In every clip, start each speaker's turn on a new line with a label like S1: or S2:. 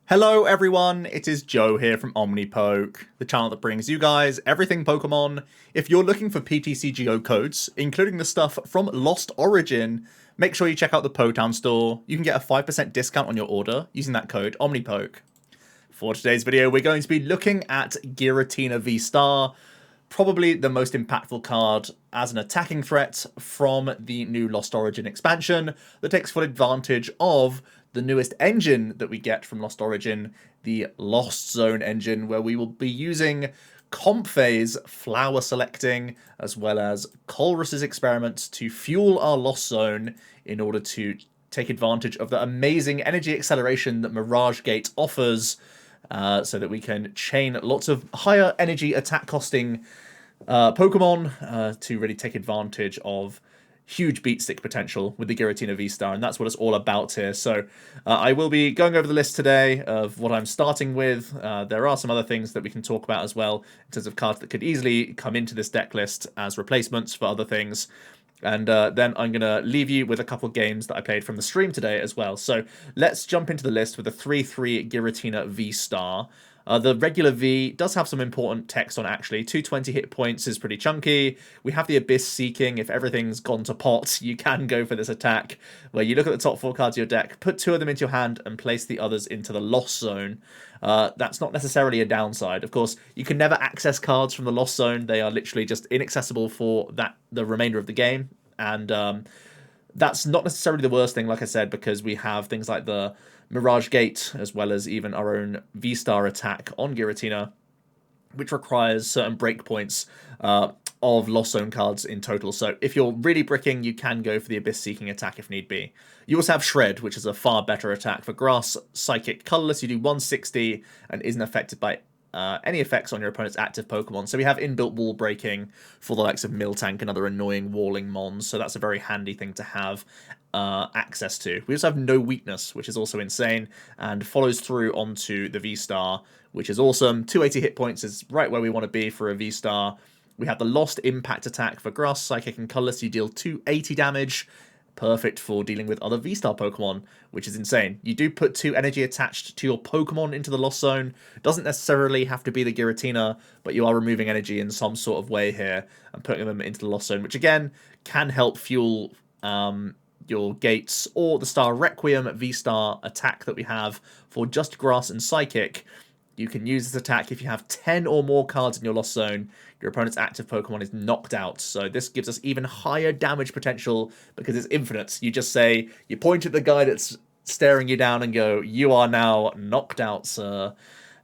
S1: Hello everyone, it is Joe here from Omnipoke, the channel that brings you guys everything Pokemon. If you're looking for PTCGO codes, including the stuff from Lost Origin, make sure you check out the Potown store. You can get a 5% discount on your order using that code Omnipoke. For today's video, we're going to be looking at Giratina V-STAR, probably the most impactful card as an attacking threat from the new Lost Origin expansion that takes full advantage of the newest engine that we get from Lost Origin, the Lost Zone engine, where we will be using Comfey's flower selecting as well as Colress's experiments to fuel our Lost Zone in order to take advantage of the amazing energy acceleration that Mirage Gate offers, so that we can chain lots of higher energy attack costing Pokemon to really take advantage of huge beat stick potential with the Giratina V-STAR, and that's what it's all about here. So I will be going over the list today of what I'm starting with. There are some other things that we can talk about as well in terms of cards that could easily come into this deck list as replacements for other things. And then I'm going to leave you with a couple of games that I played from the stream today as well. So let's jump into the list with the 3-3 Giratina V-STAR. The regular V does have some important text on, actually. 220 hit points is pretty chunky. We have the Abyss Seeking. If everything's gone to pot, you can go for this attack, where you look at the top 4 cards of your deck, put 2 of them into your hand, and place the others into the Lost Zone. That's not necessarily a downside. Of course, you can never access cards from the Lost Zone. They are literally just inaccessible for the remainder of the game. And that's not necessarily the worst thing, like I said, because we have things like the Mirage Gate, as well as even our own V-STAR attack on Giratina, which requires certain breakpoints of Lost Zone cards in total. So if you're really bricking, you can go for the Abyss Seeking attack if need be. You also have Shred, which is a far better attack. For Grass, Psychic, Colorless, you do 160 and isn't affected by any effects on your opponent's active Pokemon. So we have inbuilt wall breaking for the likes of Miltank and other annoying walling mons, so that's a very handy thing to have access to. We also have no weakness, which is also insane, and follows through onto the V-STAR, which is awesome. 280 hit points is right where we want to be for a V-STAR. We have the Lost Impact attack for Grass, Psychic, and Colorless. You deal 280 damage. Perfect for dealing with other V-STAR Pokemon, which is insane. You do put 2 energy attached to your Pokemon into the Lost Zone. Doesn't necessarily have to be the Giratina, but you are removing energy in some sort of way here and putting them into the Lost Zone, which again can help fuel your Gates or the Star Requiem V-STAR attack that we have for just Grass and Psychic. You can use this attack if you have 10 or more cards in your Lost Zone. Your opponent's active Pokemon is knocked out. So this gives us even higher damage potential because it's infinite. You just say, you point at the guy that's staring you down and go, you are now knocked out, sir.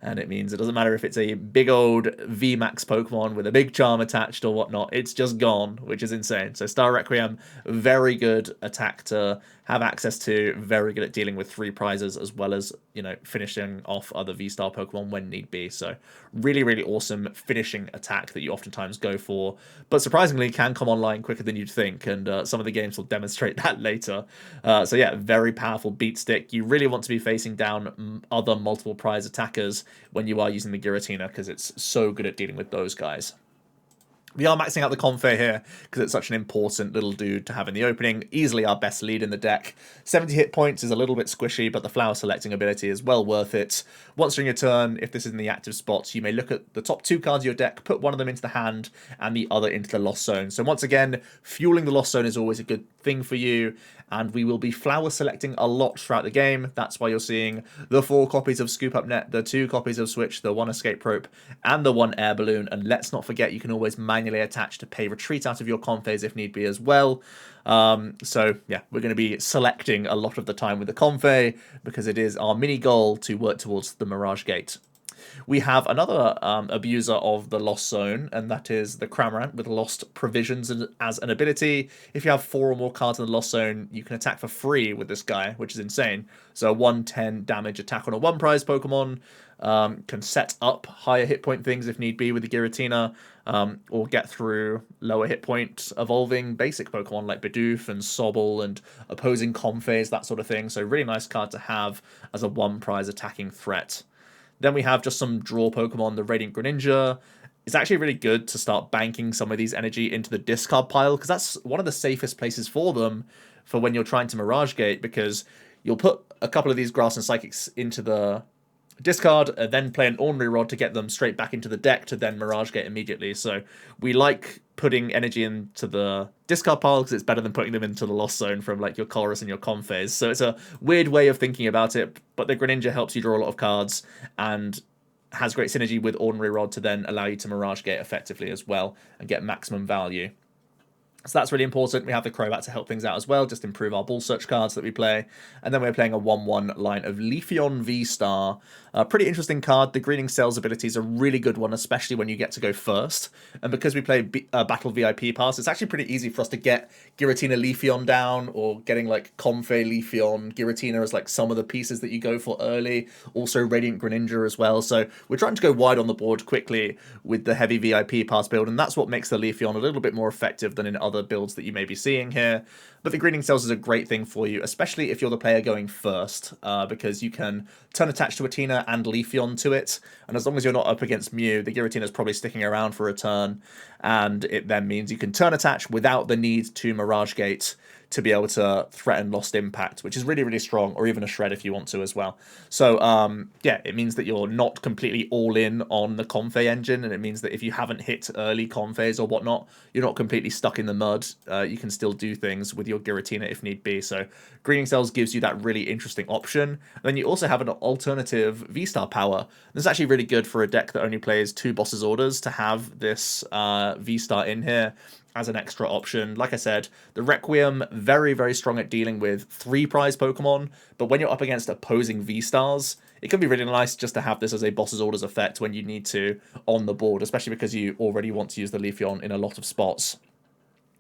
S1: And it means it doesn't matter if it's a big old VMAX Pokemon with a big charm attached or whatnot. It's just gone, which is insane. So Star Requiem, very good attack to have access to. Very good at dealing with 3 prizes as well as, you know, finishing off other V-Star Pokemon when need be. So really, really awesome finishing attack that you oftentimes go for. But surprisingly can come online quicker than you'd think. And some of the games will demonstrate that later. So yeah, very powerful beat stick. You really want to be facing down other multiple prize attackers when you are using the Giratina, because it's so good at dealing with those guys. We are maxing out the Comfey here because it's such an important little dude to have in the opening. Easily our best lead in the deck. 70 hit points is a little bit squishy, but the flower selecting ability is well worth it. Once during your turn, if this is in the active spots, you may look at the top 2 cards of your deck, put one of them into the hand and the other into the Lost Zone. So once again, fueling the Lost Zone is always a good thing for you, and we will be flower selecting a lot throughout the game. That's why you're seeing the 4 copies of Scoop Up Net, the 2 copies of Switch, the 1 Escape Rope, and the 1 Air Balloon. And let's not forget, you can always manually attach to pay retreat out of your Comfeys if need be as well. So yeah, we're going to be selecting a lot of the time with the Comfey because it is our mini goal to work towards the Mirage Gate. We have another abuser of the Lost Zone, and that is the Cramorant with Lost Provisions as an ability. If you have 4 or more cards in the Lost Zone, you can attack for free with this guy, which is insane. So 110 damage attack on a 1 prize Pokemon. Can set up higher hit point things if need be with the Giratina, or get through lower hit point evolving basic Pokemon like Bidoof and Sobble and opposing Comfeys, that sort of thing. So really nice card to have as a 1 prize attacking threat. Then we have just some draw Pokemon. The Radiant Greninja is actually really good to start banking some of these energy into the discard pile, because that's one of the safest places for them for when you're trying to Mirage Gate, because you'll put a couple of these Grass and Psychics into the discard, then play an Ordinary Rod to get them straight back into the deck to then Mirage Gate immediately. So we like putting energy into the discard pile because it's better than putting them into the lost zone from like your Colress and your Comfeys. So it's a weird way of thinking about it, but the Greninja helps you draw a lot of cards and has great synergy with Ordinary Rod to then allow you to Mirage Gate effectively as well and get maximum value. So that's really important. We have the Crobat to help things out as well, just improve our ball search cards that we play. And then we're playing a 1-1 line of Leafeon V Star. Pretty interesting card. The Greening Cells ability is a really good one, especially when you get to go first. And because we play Battle VIP Pass, it's actually pretty easy for us to get Giratina Leafeon down, or getting like Comfey Leafeon, Giratina as like some of the pieces that you go for early. Also Radiant Greninja as well. So we're trying to go wide on the board quickly with the heavy VIP Pass build, and that's what makes the Leafeon a little bit more effective than in other builds that you may be seeing here. But the Greening Cells is a great thing for you, especially if you're the player going first, because you can turn attach to a Tina and Leafeon to it, and as long as you're not up against Mew, the Giratina is probably sticking around for a turn, and it then means you can turn attach without the need to Mirage Gate to be able to threaten Lost Impact, which is really, really strong, or even a Shred if you want to as well. So, yeah, it means that you're not completely all in on the Comfey engine, and it means that if you haven't hit early Comfeys or whatnot, you're not completely stuck in the mud. You can still do things with your Giratina if need be. So, Greening Cells gives you that really interesting option. And then you also have an alternative V-Star power. This is actually really good for a deck that only plays 2 Boss's Orders to have this V-Star in here as an extra option. Like I said, the Requiem, very, very strong at dealing with 3 prize Pokemon, but when you're up against opposing V-Stars, it can be really nice just to have this as a Boss's Orders effect when you need to on the board, especially because you already want to use the Leafeon in a lot of spots.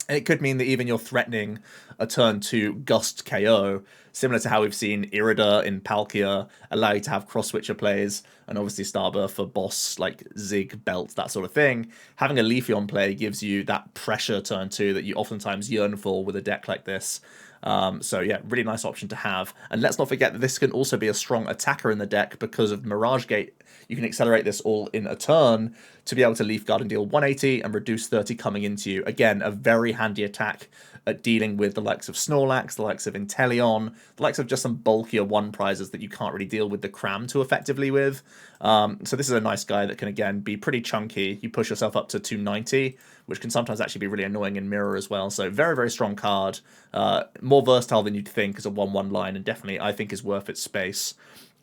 S1: And it could mean that even you're threatening a turn 2 Gust KO, similar to how we've seen Irida in Palkia allow you to have cross-switcher plays, and obviously Starburst for boss like Zig, Belt, that sort of thing. Having a Leafeon play gives you that pressure turn 2 that you oftentimes yearn for with a deck like this. So yeah, really nice option to have. And let's not forget that this can also be a strong attacker in the deck because of Mirage Gate. You can accelerate this all in a turn to be able to Leaf Guard and deal 180 and reduce 30 coming into you. Again, a very handy attack at dealing with the likes of Snorlax, the likes of Inteleon, the likes of just some bulkier 1 prizes that you can't really deal with the Cram too effectively with. So this is a nice guy that can, again, be pretty chunky. You push yourself up to 290, which can sometimes actually be really annoying in Mirror as well. So very, very strong card. More versatile than you'd think as a 1-1 line, and definitely, I think, is worth its space.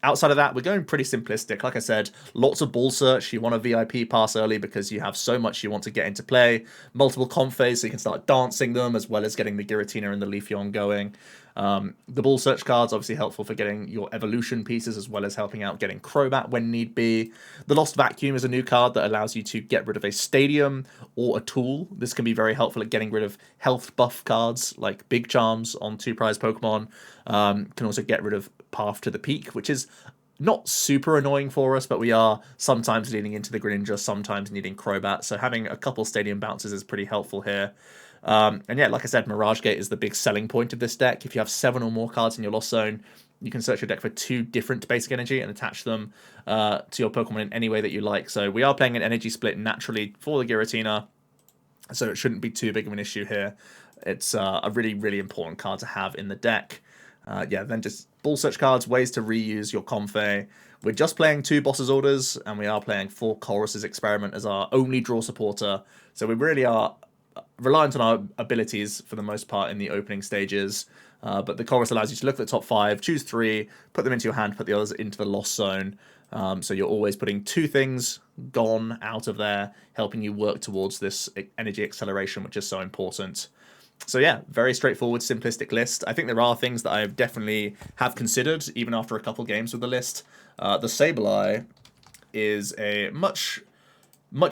S1: Outside of that, we're going pretty simplistic. Like I said, lots of ball search. You want a VIP pass early because you have so much you want to get into play. Multiple Comfeys, so you can start dancing them, as well as getting the Giratina and the Leafeon going. The ball search cards obviously helpful for getting your evolution pieces, as well as helping out getting Crobat when need be. The Lost Vacuum is a new card that allows you to get rid of a stadium or a tool. This can be very helpful at getting rid of health buff cards like Big Charms on 2 prize Pokemon. Can also get rid of Path to the Peak, which is not super annoying for us, but we are sometimes leaning into the Greninja, sometimes needing Crobat, so having a couple stadium bounces is pretty helpful here. And yeah, like I said, Mirage Gate is the big selling point of this deck. If you have 7 or more cards in your Lost Zone, you can search your deck for 2 different basic energy and attach them to your Pokemon in any way that you like. So we are playing an energy split naturally for the Giratina, so it shouldn't be too big of an issue here. It's a really, really important card to have in the deck. Yeah, then just ball search cards, ways to reuse your Comfey. We're just playing 2 Boss's Orders, and we are playing 4 Colress's Experiment as our only draw supporter. So we really are reliant on our abilities for the most part in the opening stages. But the Colress allows you to look at the top 5, choose 3, put them into your hand, put the others into the Lost Zone. So you're always putting 2 things gone out of there, helping you work towards this energy acceleration, which is so important. So yeah, very straightforward, simplistic list. I think there are things that I definitely have considered, even after a couple games with the list. The Sableye is a much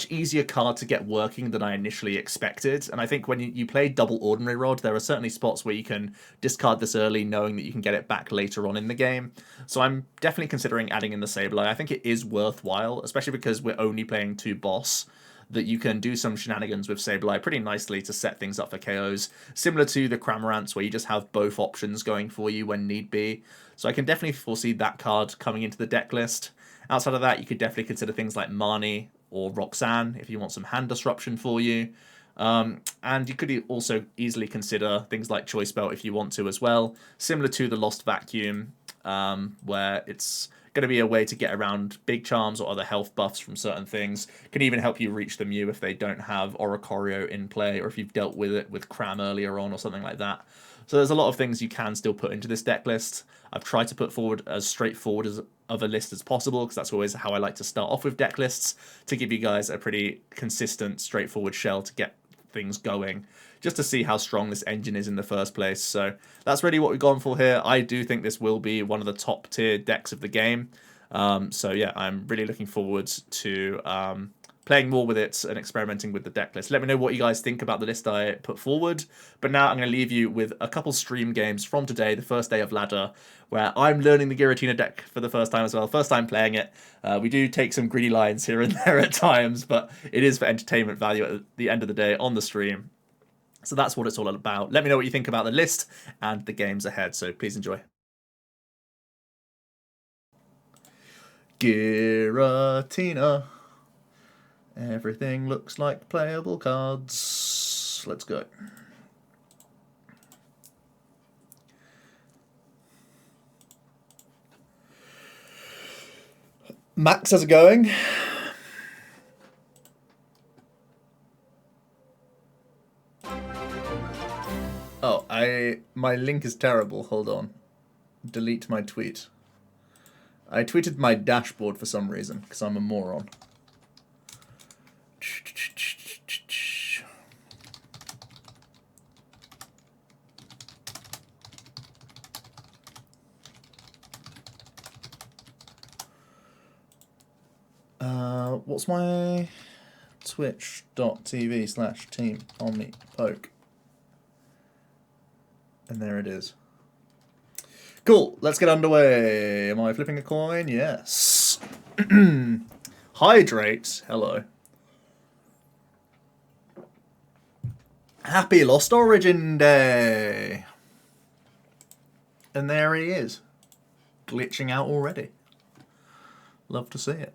S1: easier card to get working than I initially expected. And I think when you play double Ordinary Rod, there are certainly spots where you can discard this early, knowing that you can get it back later on in the game. So I'm definitely considering adding in the Sableye. I think it is worthwhile, especially because we're only playing 2 boss, that you can do some shenanigans with Sableye pretty nicely to set things up for KOs, similar to the Cramorants, where you just have both options going for you when need be. So I can definitely foresee that card coming into the deck list. Outside of that, you could definitely consider things like Marnie or Roxanne if you want some hand disruption for you. And you could also easily consider things like Choice Belt if you want to as well, similar to the Lost Vacuum, where it's going to be a way to get around big charms or other health buffs from certain things. Can even help you reach the Mew if they don't have Oricorio in play, or if you've dealt with it with Cram earlier on or something like that. So there's a lot of things you can still put into this deck list. I've tried to put forward as straightforward of a list as possible, because that's always how I like to start off with deck lists, to give you guys a pretty consistent, straightforward shell to get things going, just to see how strong this engine is in the first place. So that's really what we've gone for here. I do think this will be one of the top tier decks of the game. So yeah, I'm really looking forward to playing more with it and experimenting with the deck list. Let me know what you guys think about the list I put forward. But now I'm going to leave you with a couple stream games from today, the first day of ladder, where I'm learning the Giratina deck for the first time as well. First time playing it. We do take some greedy lines here and there at times, but it is for entertainment value at the end of the day on the stream. So that's what it's all about. Let me know what you think about the list and the games ahead, so please enjoy. Giratina. Everything looks like playable cards. Let's go. Max, how's it going? Oh, my link is terrible. Hold on. Delete my tweet. I tweeted my dashboard for some reason, because I'm a moron. What's my twitch.tv/team Omnipoke? And there it is. Cool, let's get underway. Am I flipping a coin? Yes. Hydrate, hello. Happy Lost Origin Day. And there he is. Glitching out already. Love to see it.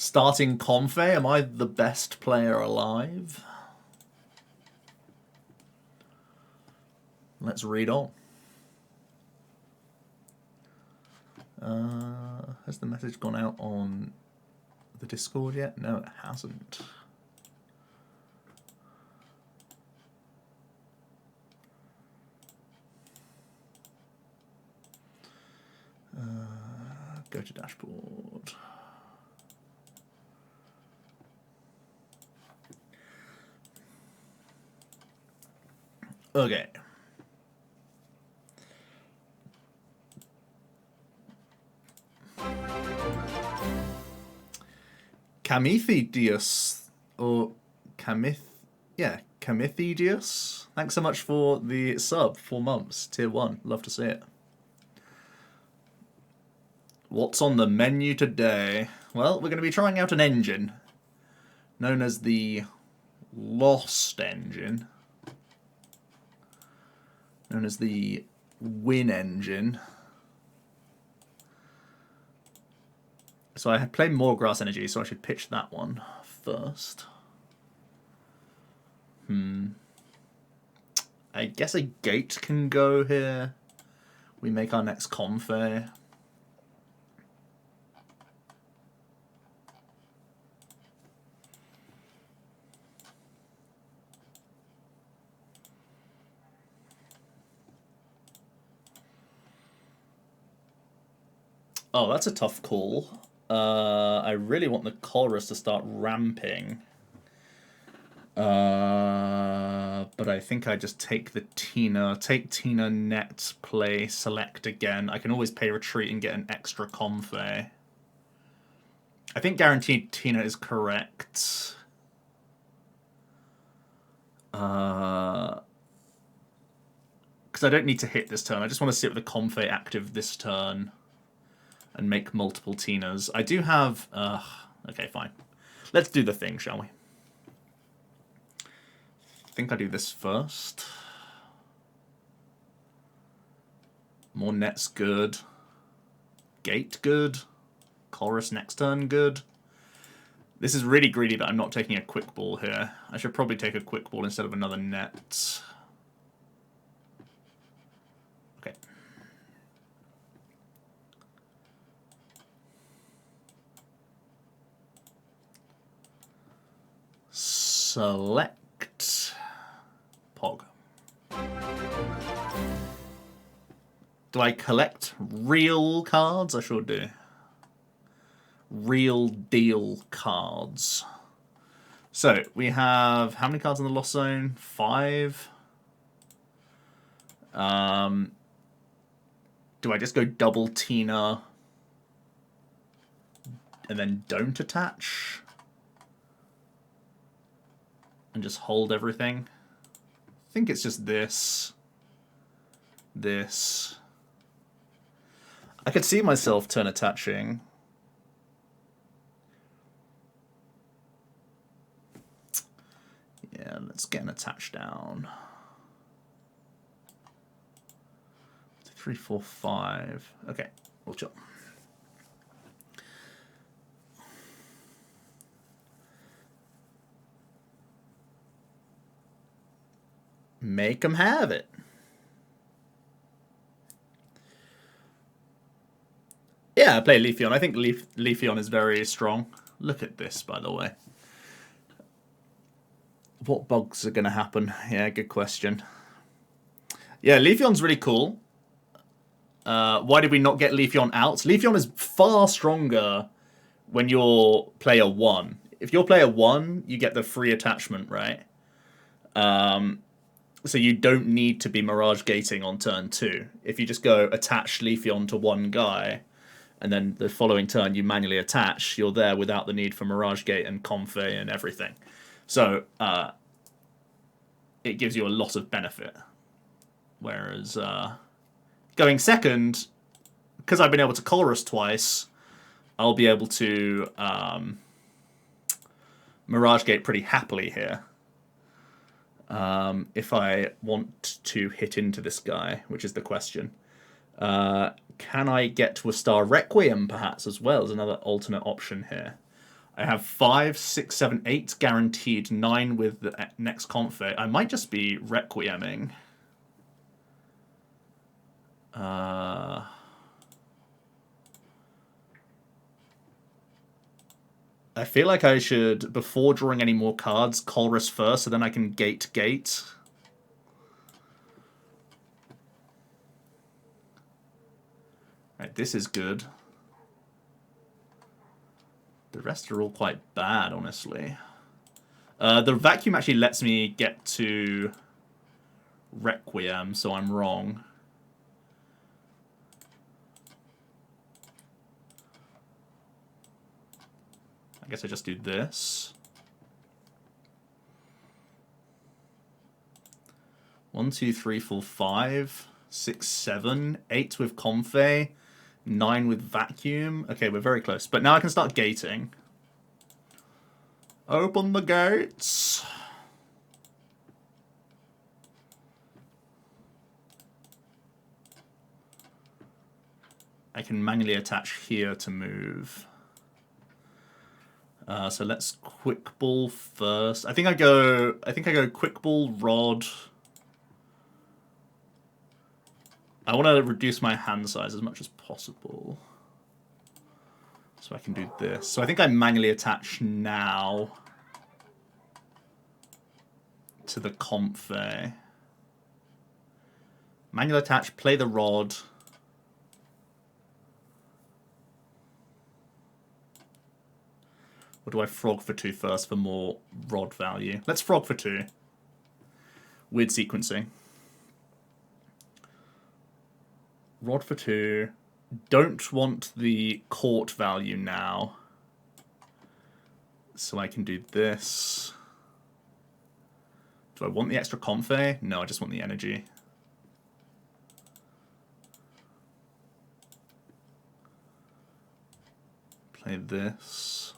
S1: Starting Comfey, am I the best player alive? Let's read on. Has the message gone out on the Discord yet? No, it hasn't. Go to dashboard. Okay. Camithidius, or Camithidius. Thanks so much for the sub, 4 months, tier 1. Love to see it. What's on the menu today? Well, we're going to be trying out an engine known as the Lost engine, known as the Win engine. So I had played more Grass Energy, so I should pitch that one first. I guess a Gate can go here. We make our next Comfey. Oh, that's a tough call. I really want the Colress to start ramping. But I think I just take the Tina. Take Tina, net, play, select again. I can always pay retreat and get an extra Comfey. I think guaranteed Tina is correct. Because I don't need to hit this turn. I just want to sit with the Comfey active this turn and make multiple Tinas. I do have... okay, fine. Let's do the thing, shall we? I think I do this first. More nets good. Gate good. Chorus next turn good. This is really greedy that I'm not taking a quick ball here. I should probably take a quick ball instead of another net. Okay. Select Pog. Do I collect real cards? I sure do. Real deal cards. So we have how many cards in the Lost Zone? 5. Do I just go double Tina and then don't attach? And just hold everything? I think it's just this. This. I could see myself turn attaching. Yeah, let's get an attach down. 3, 4, 5. Okay, we'll chill. Make them have it. Yeah, I play Leafeon. I think Leafeon is very strong. Look at this, by the way. What bugs are going to happen? Yeah, good question. Yeah, Leafeon's really cool. Why did we not get Leafeon out? Leafeon is far stronger when you're player 1. If you're player 1, you get the free attachment, right? So you don't need to be Mirage Gating on turn 2. If you just go attach Leafeon to one guy, and then the following turn you manually attach, you're there without the need for Mirage Gate and Comfey and everything. So it gives you a lot of benefit. Whereas going second, because I've been able to Colress twice, I'll be able to Mirage Gate pretty happily here. If I want to hit into this guy, which is the question. Can I get to a Star Requiem, perhaps, as well as another alternate option here? I have 5, 6, 7, 8 guaranteed, 9 with the next Comfey. I might just be Requieming. I feel like I should, before drawing any more cards, Colress first, so then I can gate. Right, this is good. The rest are all quite bad, honestly. The vacuum actually lets me get to Requiem, so I'm wrong. I guess I just do this. 1, 2, 3, 4, 5, 6, 7, 8 with Comfey, 9 with vacuum. Okay, we're very close. But now I can start gating. Open the gates. I can manually attach here to move. So let's quick ball first. I think I go quick ball, rod. I want to reduce my hand size as much as possible. So I can do this. So I think I manually attach now to the Comfey. Manual attach, play the rod. Or do I frog for 2 first for more rod value? Let's frog for 2. Weird sequencing. Rod for 2. Don't want the court value now. So I can do this. Do I want the extra Comfey? No, I just want the energy. Play this.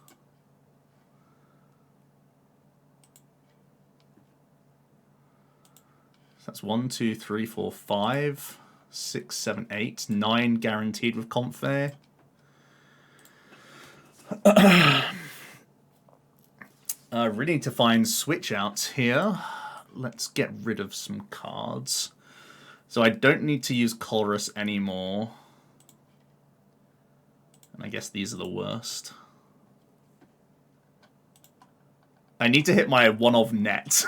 S1: That's 1, 2, 3, 4, 5, 6, 7, 8, 9 guaranteed with Comfey. Really need to find switch outs here. Let's get rid of some cards. So I don't need to use Colress anymore. And I guess these are the worst. I need to hit my one of net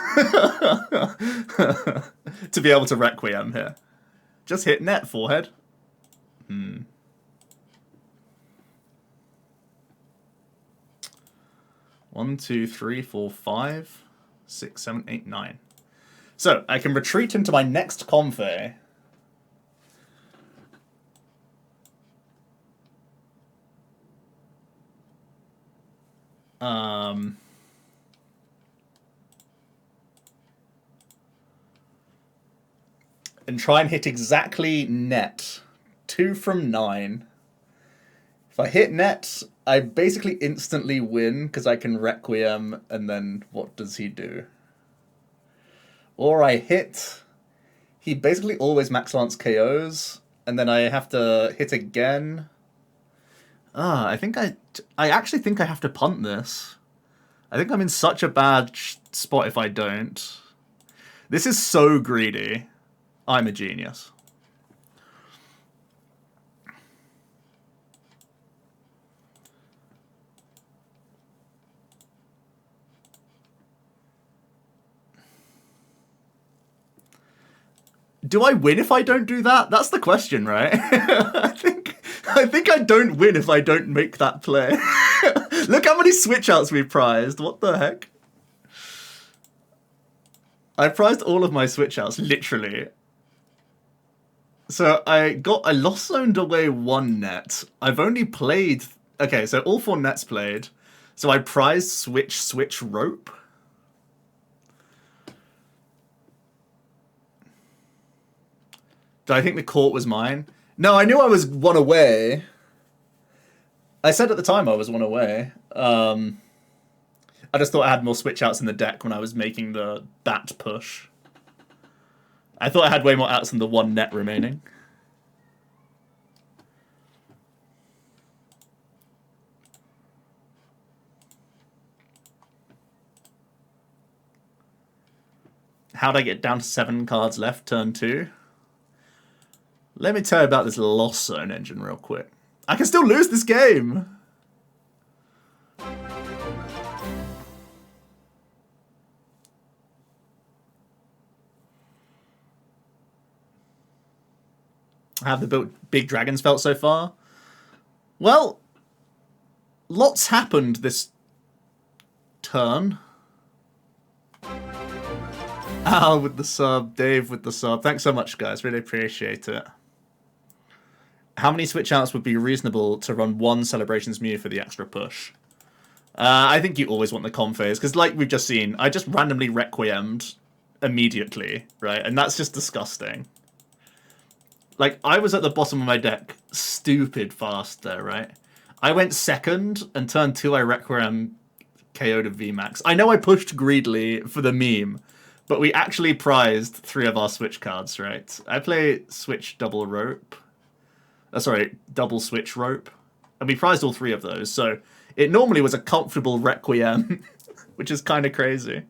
S1: to be able to Requiem here. Just hit net, forehead. 1, 2, 3, 4, 5, 6, 7, 8, 9. So I can retreat into my next Comfey. And try and hit exactly net. 2 from 9. If I hit net, I basically instantly win because I can Requiem, and then what does he do? Or I hit, he basically always max lance KOs, and then I have to hit again. I actually think I have to punt this. I think I'm in such a bad spot if I don't. This is so greedy. I'm a genius. Do I win if I don't do that? That's the question, right? I think I don't win if I don't make that play. Look how many switch outs we've prized. What the heck? I prized all of my switch outs, literally. So I lost zoned away 1 net. I've only played, okay, so all 4 nets played. So I prized switch rope. Did I think the court was mine? No, I knew I was 1 away. I said at the time I was 1 away. I just thought I had more switch outs in the deck when I was making the bat push. I thought I had way more outs than the 1 net remaining. How'd I get down to 7 cards left, turn 2? Let me tell you about this loss zone engine real quick. I can still lose this game! How have the big dragons felt so far? Well, lots happened this turn. Al with the sub, Dave with the sub. Thanks so much, guys. Really appreciate it. How many switch outs would be reasonable to run 1 Celebrations Mew for the extra push? I think you always want the Comfeys, because like we've just seen, I just randomly Requiemed immediately, right? And that's just disgusting. Like, I was at the bottom of my deck stupid fast there, right? I went second, and turn 2 I Requiem KO'd a VMAX. I know I pushed greedily for the meme, but we actually prized 3 of our switch cards, right? I play switch double rope. Sorry, double switch rope. And we prized all 3 of those, so it normally was a comfortable Requiem, which is kind of crazy.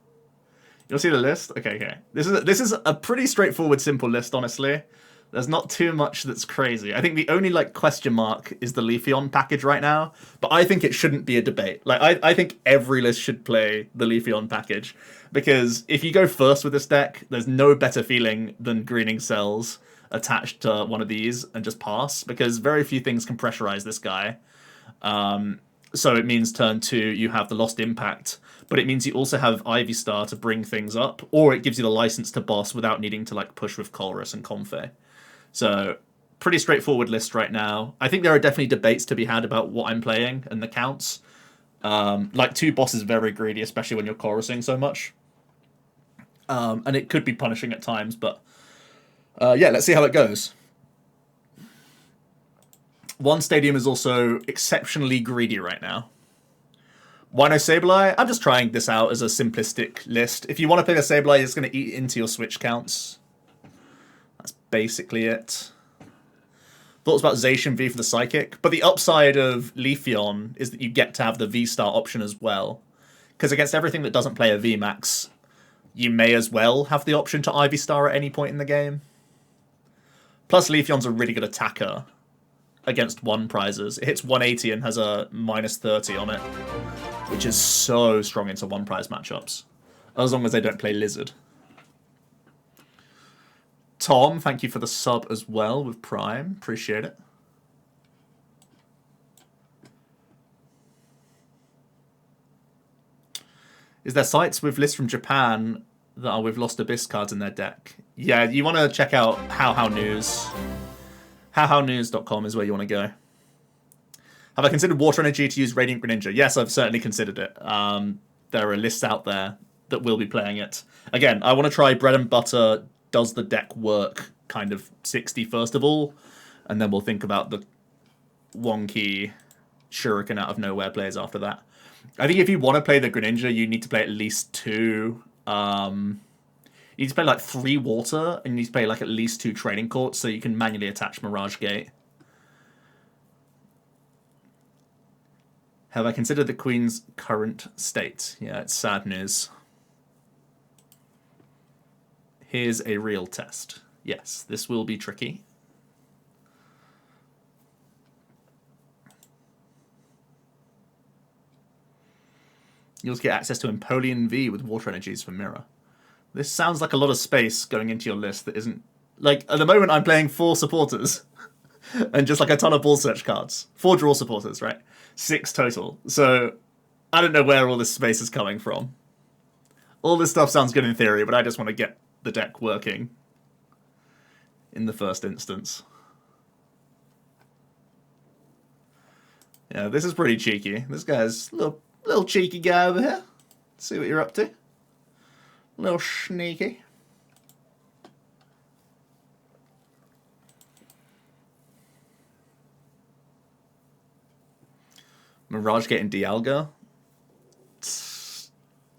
S1: You'll see the list? Okay. This is a pretty straightforward, simple list, honestly. There's not too much that's crazy. I think the only like question mark is the Leafeon package right now, but I think it shouldn't be a debate. Like I think every list should play the Leafeon package, because if you go first with this deck, there's no better feeling than greening cells attached to one of these and just pass, because very few things can pressurize this guy. So it means turn 2 you have the Lost Impact, but it means you also have Ivysaur to bring things up, or it gives you the license to boss without needing to like push with Colress and Comfey. So pretty straightforward list right now. I think there are definitely debates to be had about what I'm playing and the counts. Like 2 bosses very greedy, especially when you're chorusing so much. And it could be punishing at times, but yeah, let's see how it goes. 1 Stadium is also exceptionally greedy right now. Why no Sableye? I'm just trying this out as a simplistic list. If you want to play the Sableye, it's going to eat into your switch counts. That's basically it. Thoughts about Zacian V for the Psychic, but the upside of Leafeon is that you get to have the V-Star option as well. Because against everything that doesn't play a VMAX, you may as well have the option to Ivy Star at any point in the game. Plus, Leafeon's a really good attacker against one prizes. It hits 180 and has a -30 on it, which is so strong into one prize matchups, as long as they don't play Lizard. Tom, thank you for the sub as well with Prime. Appreciate it. Is there sites with lists from Japan that are with Lost Abyss cards in their deck? Yeah, you want to check out How News. HowHowNews.com is where you want to go. Have I considered Water Energy to use Radiant Greninja? Yes, I've certainly considered it. There are lists out there that will be playing it. Again, I want to try bread and butter, does the deck work kind of 60 first of all, and then we'll think about the wonky shuriken out of nowhere plays after that. I think if you want to play the Greninja, you need to play at least 2. You need to play like 3 water, and you need to play like at least 2 training courts so you can manually attach Mirage Gate. Have I considered the Queen's current state? Yeah, it's sad news. Here's a real test. Yes, this will be tricky. You'll get access to Empoleon V with water energies for Mirror. This sounds like a lot of space going into your list that isn't... Like, at the moment I'm playing 4 supporters. And just like a ton of ball search cards. 4 draw supporters, right? 6 total. So, I don't know where all this space is coming from. All this stuff sounds good in theory, but I just want to get the deck working in the first instance. Yeah, this is pretty cheeky. This guy's a little cheeky guy over here. Let's see what you're up to. A little sneaky. Mirage Gate and Dialga.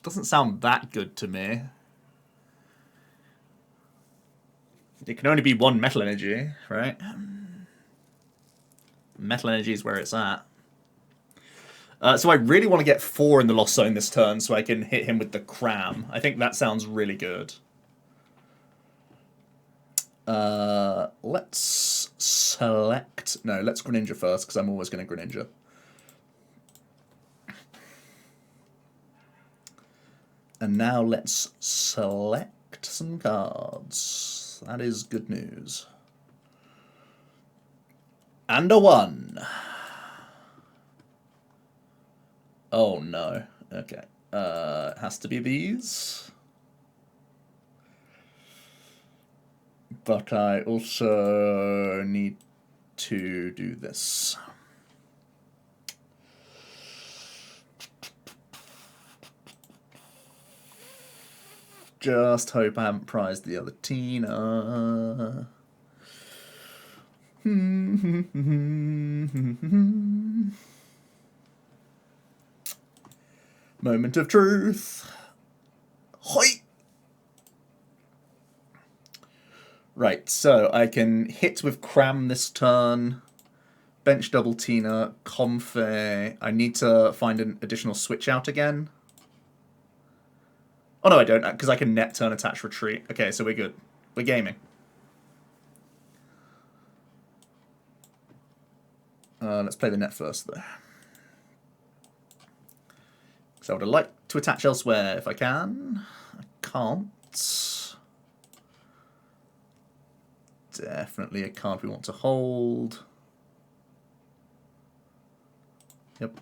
S1: Doesn't sound that good to me. It can only be 1 Metal Energy, right? Metal Energy is where it's at. So I really want to get 4 in the Lost Zone this turn so I can hit him with the Cram. I think that sounds really good. Let's select... No, let's Greninja first, because I'm always going to Greninja. And now let's select some cards. That is good news. And a 1. Oh no. Okay. It has to be these. But I also need to do this. Just hope I haven't prized the other Tina. Moment of truth. Hoi! Right, so I can hit with Cram this turn. Bench double Tina, Comfey. I need to find an additional switch out again. Oh no, I don't, because I can net turn, attach, retreat. Okay, so we're good. We're gaming. Let's play the net first, though. Because I would have liked to attach elsewhere if I can. I can't. Definitely a card we want to hold. Yep.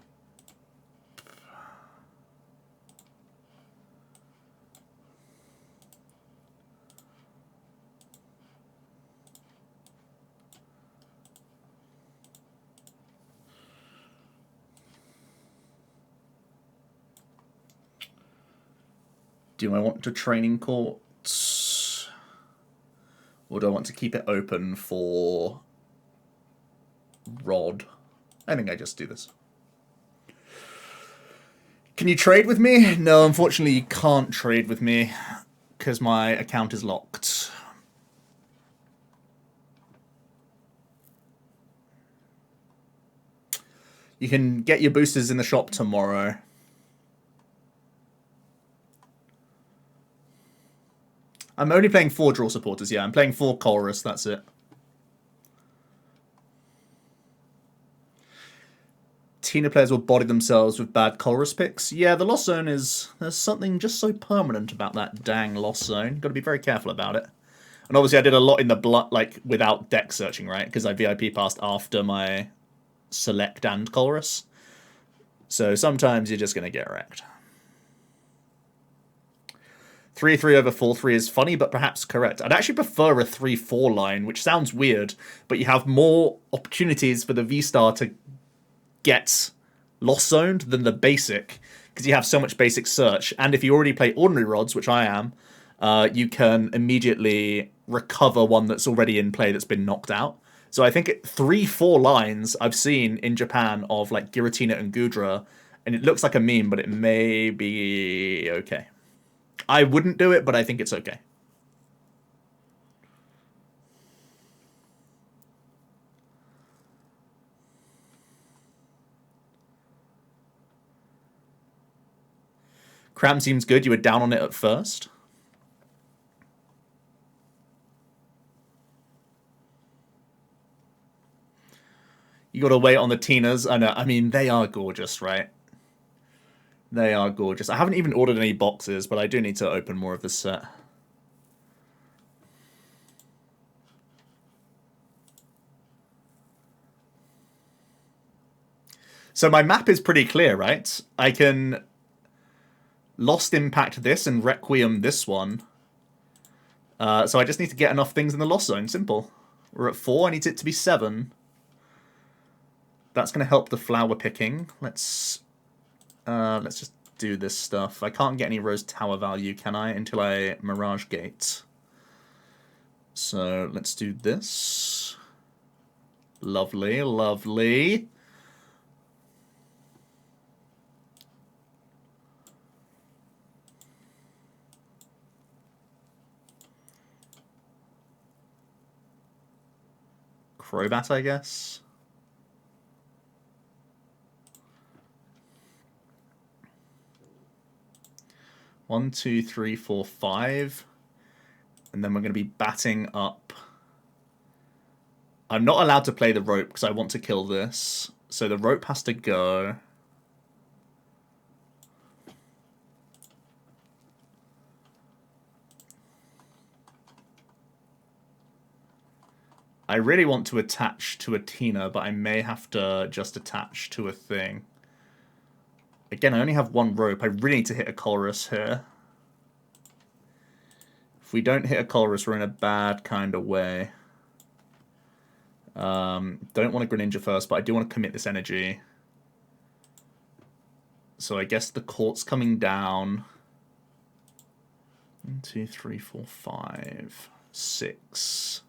S1: Do I want to training courts? Or do I want to keep it open for Rod? I think I just do this. Can you trade with me? No, unfortunately you can't trade with me because my account is locked. You can get your boosters in the shop tomorrow. I'm only playing 4 draw supporters, yeah. I'm playing 4 Colress, that's it. Tina players will body themselves with bad Colress picks. Yeah, the Lost Zone is... There's something just so permanent about that dang Lost Zone. Got to be very careful about it. And obviously I did a lot in the blood, like, without deck searching, right? Because I VIP passed after my Select and Colress. So sometimes you're just going to get wrecked. 3-3 over 4-3 is funny, but perhaps correct. I'd actually prefer a 3-4 line, which sounds weird, but you have more opportunities for the V-Star to get Lost Zoned than the basic, because you have so much basic search. And if you already play Ordinary Rods, which I am, you can immediately recover one that's already in play that's been knocked out. So I think 3-4 lines I've seen in Japan of like Giratina and Gudra, and it looks like a meme, but it may be okay. I wouldn't do it, but I think it's okay. Cram seems good. You were down on it at first. You got to wait on the Tinas. I know. I mean, they are gorgeous, right? They are gorgeous. I haven't even ordered any boxes, but I do need to open more of this set. So my map is pretty clear, right? I can Lost Impact this and Requiem this one. So I just need to get enough things in the Lost Zone. Simple. We're at 4. I need it to be 7. That's going to help the flower picking. Let's just do this stuff. I can't get any Rose Tower value, can I, until I Mirage Gate. So let's do this. Lovely, lovely. Crobat, I guess. One, 2, 3, 4, 5. And then we're going to be batting up. I'm not allowed to play the rope because I want to kill this. So the rope has to go. I really want to attach to a Tina, but I may have to just attach to a thing. Again, I only have 1 rope. I really need to hit a Colress here. If we don't hit a Colress, we're in a bad kind of way. Don't want a Greninja first, but I do want to commit this energy. So I guess the court's coming down. 1, 2, 3, 4, 5, 6.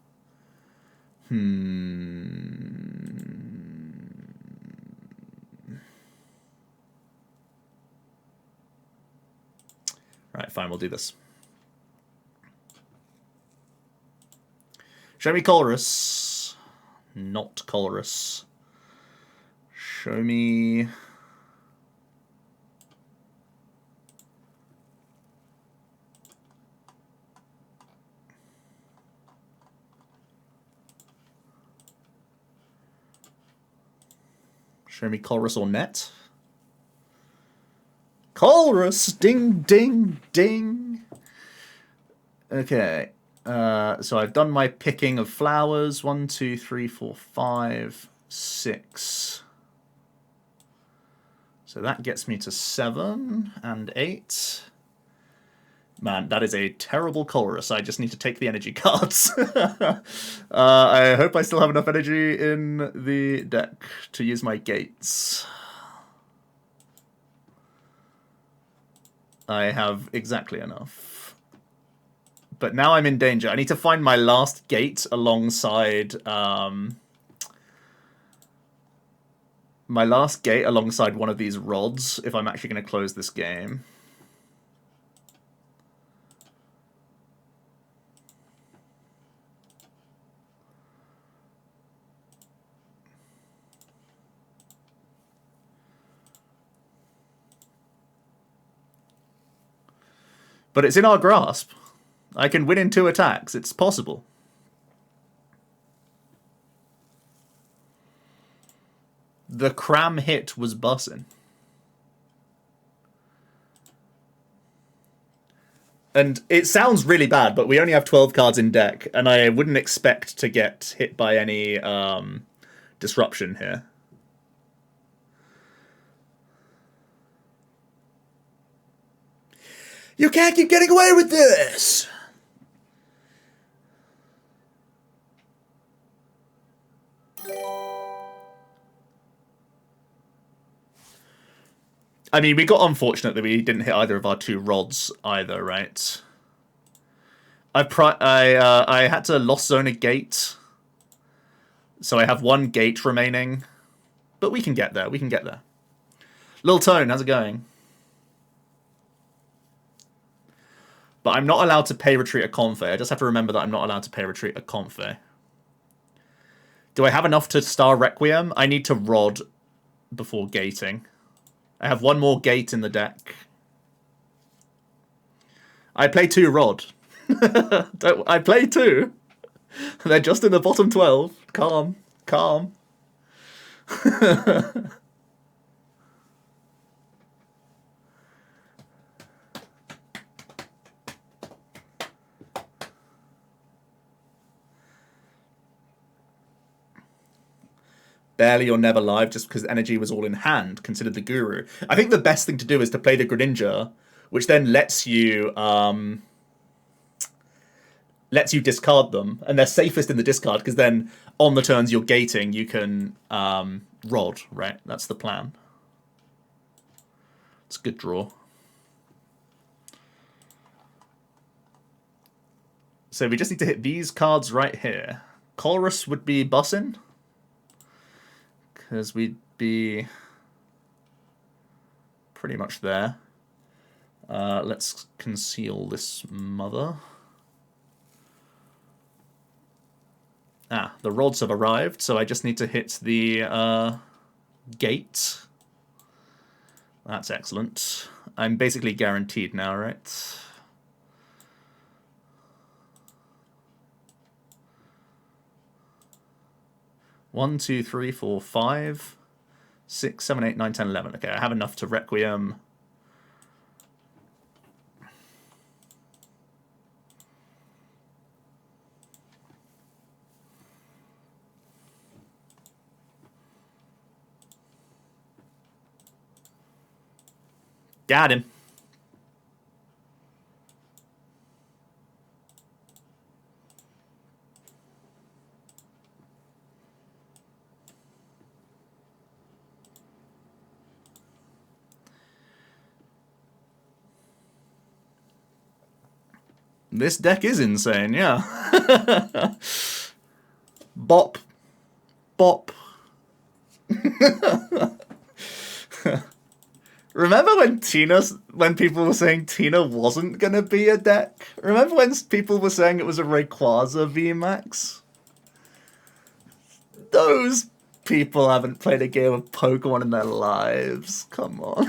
S1: Alright, fine, we'll do this. Show me Colress. Not Colress. Show me... Show me Colress or Net. Colress! Ding, ding, ding! Okay. So I've done my picking of flowers. 1, 2, 3, 4, 5, 6. So that gets me to 7 and 8. Man, that is a terrible Colress. I just need to take the energy cards. I hope I still have enough energy in the deck to use my gates. I have exactly enough. But now I'm in danger. I need to find my last gate alongside... my last gate alongside one of these rods if I'm actually going to close this game. But it's in our grasp. I can win in 2 attacks. It's possible. The cram hit was bussin'. And it sounds really bad, but we only have 12 cards in deck, and I wouldn't expect to get hit by any disruption here. You can't keep getting away with this! I mean, we got unfortunate that we didn't hit either of our 2 rods either, right? I had to lost zone a gate, so I have 1 gate remaining, but we can get there. We can get there. Lil Tone, how's it going? But I'm not allowed to pay retreat a Comfey. I just have to remember that I'm not allowed to pay retreat a Comfey. Do I have enough to star Requiem? I need to rod before gating. I have 1 more gate in the deck. I play 2 rod. I play 2. They're just in the bottom 12. Calm. Calm. Barely or never live just because energy was all in hand, considered the guru. I think the best thing to do is to play the Greninja, which then lets you discard them, and they're safest in the discard because then on the turns you're gating, you can rod, right? That's the plan. It's a good draw. So we just need to hit these cards right here. Colress would be bussin'. Because we'd be pretty much there. Let's conceal this mother. Ah, the rods have arrived, so I just need to hit the gate. That's excellent. I'm basically guaranteed now, right? One, 2, 3, 4, 5, 6, 7, 8, 9, 10, 11. Okay, I have enough to Requiem. Got him. This deck is insane, yeah. Bop. Bop. Remember when people were saying Tina wasn't gonna be a deck? Remember when people were saying it was a Rayquaza VMAX? Those people haven't played a game of Pokemon in their lives. Come on.